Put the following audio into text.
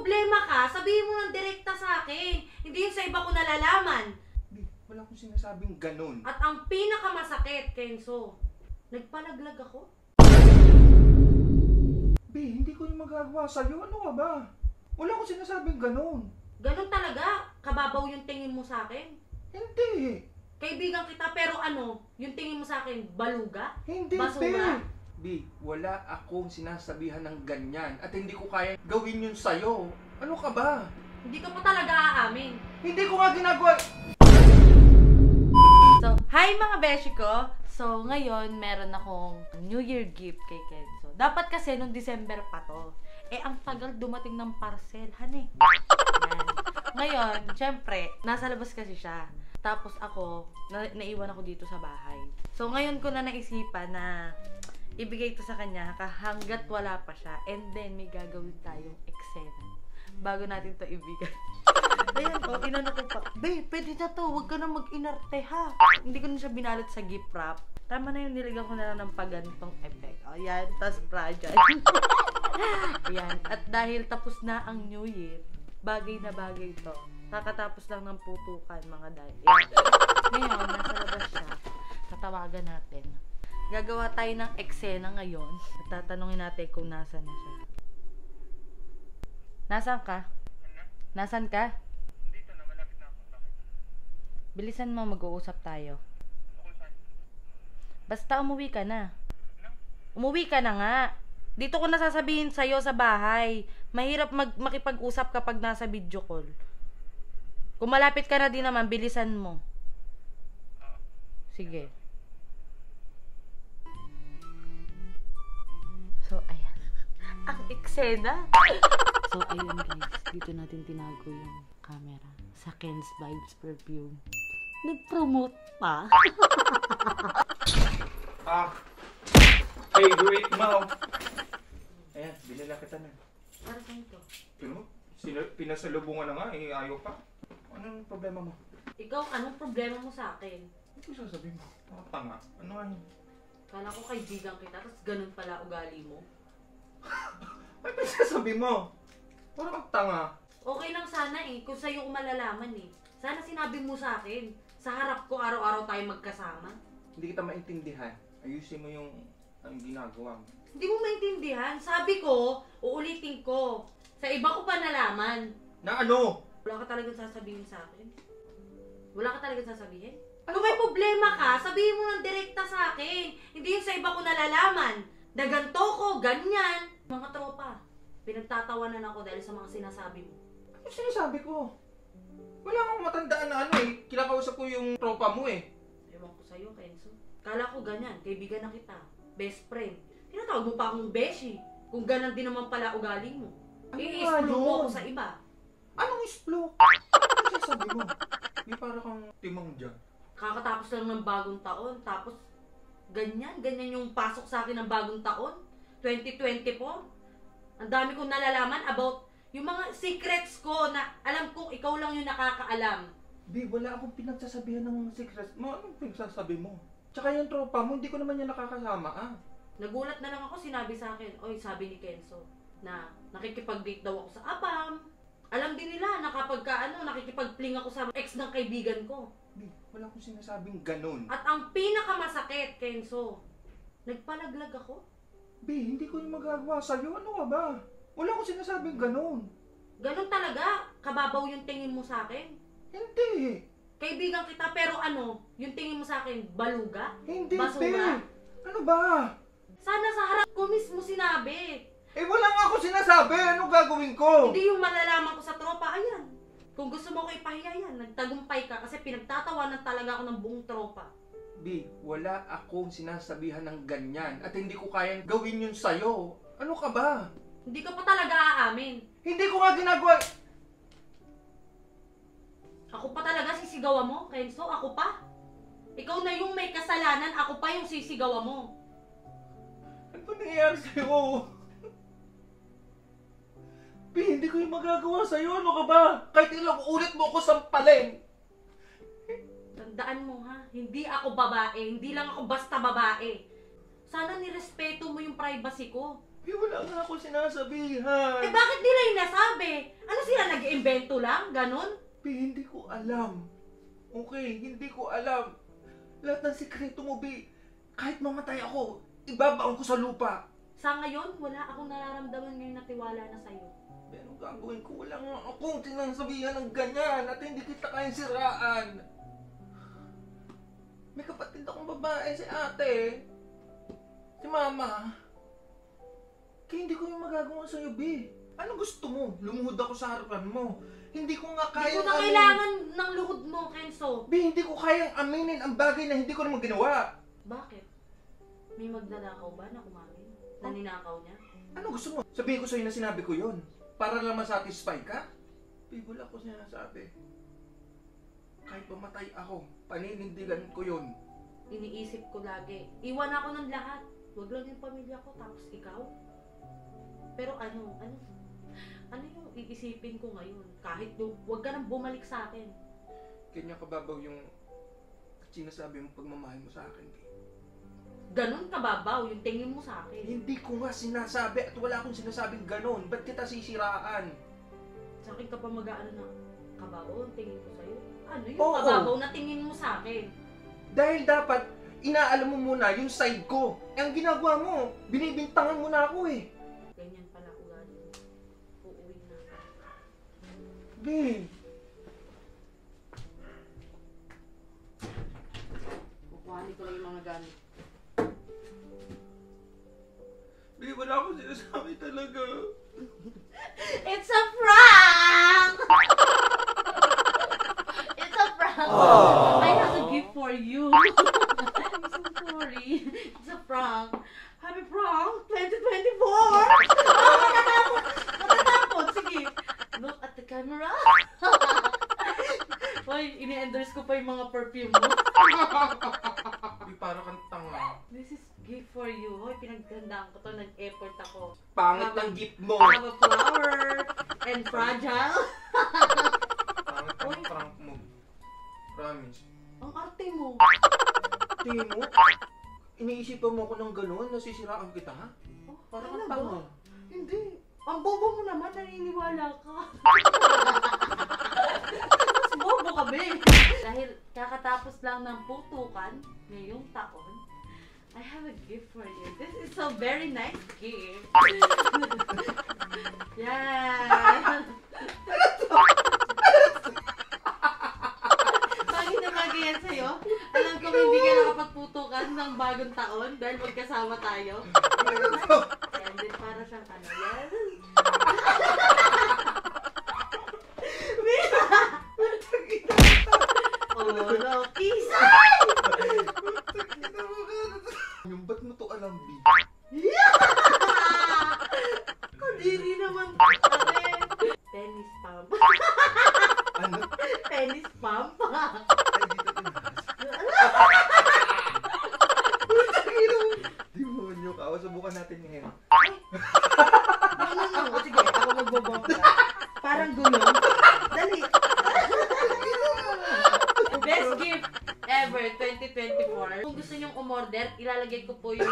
problema ka, sabihin mo ng direkta sa akin. Hindi yung sa iba ko nalalaman. Di, wala akong sinasabing ganun. At ang pinakamasakit, Kenzo, nagpalaglag ako. Be, hindi ko yung magagawa sa'yo. Ano ka ba? Wala akong sinasabing ganun. Ganun talaga? Kababaw yung tingin mo sa akin? Hindi. Kaibigan kita, pero ano, yung tingin mo sa akin, baluga? Hindi, Basura? Be, wala akong sinasabihan ng ganyan. At hindi ko kaya gawin yun sa'yo. Ano ka ba? Hindi ka pa talaga aamin. Hindi ko nga ginagawa. So, hi mga beshi ko! So, ngayon, meron akong New Year gift kay Kenzo. Dapat kasi nung December pa to. Eh, ang tagal dumating ng parcel, hane. Yan. Ngayon, syempre, nasa labas kasi siya. Tapos ako, naiwan ako dito sa bahay. So, ngayon ko na naisipan na ibigay ito sa kanya hanggat wala pa siya. And then, may gagawin tayong eksena bago natin to ibigay. Ayan, inano ko pa. Babe, pwede na to. Huwag ka na mag-inarte, ha? Hindi ko na siya binalot sa gift wrap. Tama na yung nilagyan ko na lang ng pagantong effect. Ayan, tas fragile. Ayan. At dahil tapos na ang New Year, bagay na bagay to. Kakatapos lang ng putukan, mga dahil. Ngayon, nasa labas siya. Tatawagan natin. Gagawa tayo ng eksena ngayon. At tatanungin natin kung nasa na siya. Nasaan ka? Nasaan ka? Dito na, malapit na ako. Bilisan mo, mag-uusap tayo. Basta umuwi ka na. Umuwi ka na nga. Dito ko nasasabihin sa'yo sa bahay. Mahirap makipag-usap kapag nasa video call. Kung malapit ka na din naman, bilisan mo. Sige. So, ayan. Ang eksena. So, ayun guys. Dito natin tinago yung camera. Sa Ken's Vibes Perfume. Nag-promote pa. Hey, great mom. Ayan, binila kita na. Para saan ito? Pinasalubungan na nga, ayaw pa. Anong problema mo? Ikaw, anong problema mo sa akin? Ano ko sasabihin mo? Mga tanga. Ano nga yun? Kala ko kaibigan kita, tapos ganun pala ugali mo. Ay, pinasasabi mo? Parang ang tanga. Okay lang sana eh, kung sa'yo ko malalaman eh. Sana sinabi mo sa akin. Sa harap ko araw-araw tayo magkasama. Hindi kita maintindihan. Ayusin mo yung ang ginagawa mo. Hindi mo maintindihan. Sabi ko, uulitin ko. Sa iba ko pa nalaman. Na ano? Wala ka talagang sasabihin sa akin? Wala ka talagang sasabihin? Kung may problema ka, sabihin mo ng direkta sa akin. Hindi yung sa iba ko nalalaman. Na ganito ko, ganyan. Mga tropa, pinagtatawanan ako dahil sa mga sinasabi mo. Ano sinasabi ko? Wala akong matandaan na ano eh. Kinakausap ko yung tropa mo eh. Ewan ko sa'yo, Kenzo. Kala ko ganyan, kaibigan na kita. Best friend. Tinatawag mo pa akong beshi. Kung ganun din naman pala ugali mo. Ano I-explore nga mo yun? ako sa iba. Anong isplok? Ano sinasabi mo? Yung para kang timang dyan. Kakatapos lang ng bagong taon, tapos ganyan yung pasok sa akin ng bagong taon. 2024. Ang dami kong nalalaman about yung mga secrets ko na alam kong ikaw lang yung nakakaalam. Di, wala akong pinagsasabihan ng secrets mo. Anong pinagsasabi mo? Tsaka yung tropa mo, hindi ko naman yan nakakasama ah. Nagulat na lang ako, sinabi sa akin, oy, sabi ni Kenzo, na nakikipag-date daw ako sa abam. Alam din nila na kapag nakikipag-fling ako sa ex ng kaibigan ko. Di, wala akong sinasabing ganun. At ang pinakamasakit, Kenzo, nagpalaglag ako. Be, hindi ko yung magagawa sa'yo. Ano ka ba? Wala akong sinasabing ganun. Ganun talaga? Kababaw yung tingin mo sa akin? Hindi. Kaibigan kita, pero ano, yung tingin mo sa akin, baluga? Hindi, Basura? Be. Ano ba? Sana sa harap ko mismo sinabi. Eh, wala nga ako sinasabi. Anong gagawin ko? Hindi yung malalaman ko sa tropa, ayan. Kung gusto mo ko ipahiya yan, nagtagumpay ka kasi pinagtatawanan talaga ako ng buong tropa. Di, wala akong sinasabihan ng ganyan. At hindi ko kayang gawin yun sa'yo. Ano ka ba? Hindi ka pa talaga aamin. Hindi ko nga ginagawa. Ako pa talaga sisigawan mo, Kenzo? Ako pa? Ikaw na yung may kasalanan, ako pa yung sisigawan mo. Ano ba nangyayari sa'yo? Bi, hindi ko yung magagawa sa'yo. Ano ka ba? Kahit ilang ulit mo ako sampalin. Tandaan mo ha, hindi ako babae, hindi lang ako basta babae. Sana nirespeto mo yung privacy ko. Bi, wala nga ako sinasabihan. Eh bakit nila yung nasabi? Nag-iimbento lang? Ganon? Bi, hindi ko alam. Okay, hindi ko alam. Lahat ng sikreto mo, Bi. Kahit mamatay ako, ibabaon ko sa lupa. Sa ngayon, wala akong nararamdaman ngayon na tiwala na sa'yo. Bi, anong gagawin ko? Wala nga akong sinasabihan ng ganyan at hindi kita kayang siraan. May kapatid akong babae, si ate. Si mama. Kaya hindi ko yung magagawa sa'yo, Bi. Ano gusto mo? Lumuhod ako sa harapan mo. Hindi ko nga Hindi kayang ko na kailangan ng luhod mo, Kenzo. Bi, hindi ko kayang aminin ang bagay na hindi ko naman ginawa. Bakit? May magnanakaw ba na umamin? Na ninakaw niya? Ano gusto mo? Sabihin ko sa'yo na sinabi ko yon para lang masatisfy ka? Bi, wala ko sinasabi. Kahit pamatay ako, paninindigan ko yon. Iniisip ko lagi. Iwan ako ng lahat. Huwag lang yung pamilya ko, tapos ikaw. Pero ano yung iisipin ko ngayon? Kahit huwag ka nang bumalik sa akin. Kanya kababaw yung sinasabi mong pagmamahal mo sa akin, Bi. Ganon kababaw yung tingin mo sa akin. Hindi ko nga sinasabi at wala akong sinasabing ganon. Ba't kita sisiraan? Sa akin ka pa mag-aano na kababaw ang tingin ko sa'yo? Ano yung Oo. kababaw na tingin mo sa akin? Dahil dapat, inaalam mo muna yung side ko. Ang ginagawa mo, binibintangan mo na ako eh. Ganyan pala ko galing. Uuwi na ako. Bi, Kukuhanin ko lang yung mga gamit. Bi, wala akong sinasabi talaga. It's a prank! It's a prank! I have a gift for you. I'm so sorry. It's a prank. Happy prank 2024! Matatapon! Sige. Look at the camera. Hoy, ini-endorse ko pa yung mga perfume mo. Bi, para kang tanga. This is gift for you. Hoy, pinaghandaan ko to. Nag-effort ako. Pangit ng gift mo. Have a flower and fragile. Pangit ang prank mo. Promise. Ang arte mo. Tingin mo? Iniisipan mo ako ng gano'n? Nasisiraan kita, ha? Oh, Para ano kang ba? tanga. Hindi. Ang bobo mo naman, naniniwala ka. Mas bobo ka, be. Dahil kakatapos lang ng putukan ngayong taon, I have a gift for you. This is a very nice gift. Yan. Bagay na bagay yan sa'yo. Alam ko hindi ka nakapagputukan ng bagong taon dahil magkasama tayo. And then para siyang ano, yan. Oh, no, kisay! Yung ba't mo to alam, Bi? Kadiri naman pare. Penis pump. Ano? Penis pump. Ay, dito tinaas. Demonyo ka. Subukan natin ngayon. No. Sige, ako magbobomba. Parang gulong. Dali. Best gift ever 2024. Kung gusto nyong umorder, ilalagay ko po yung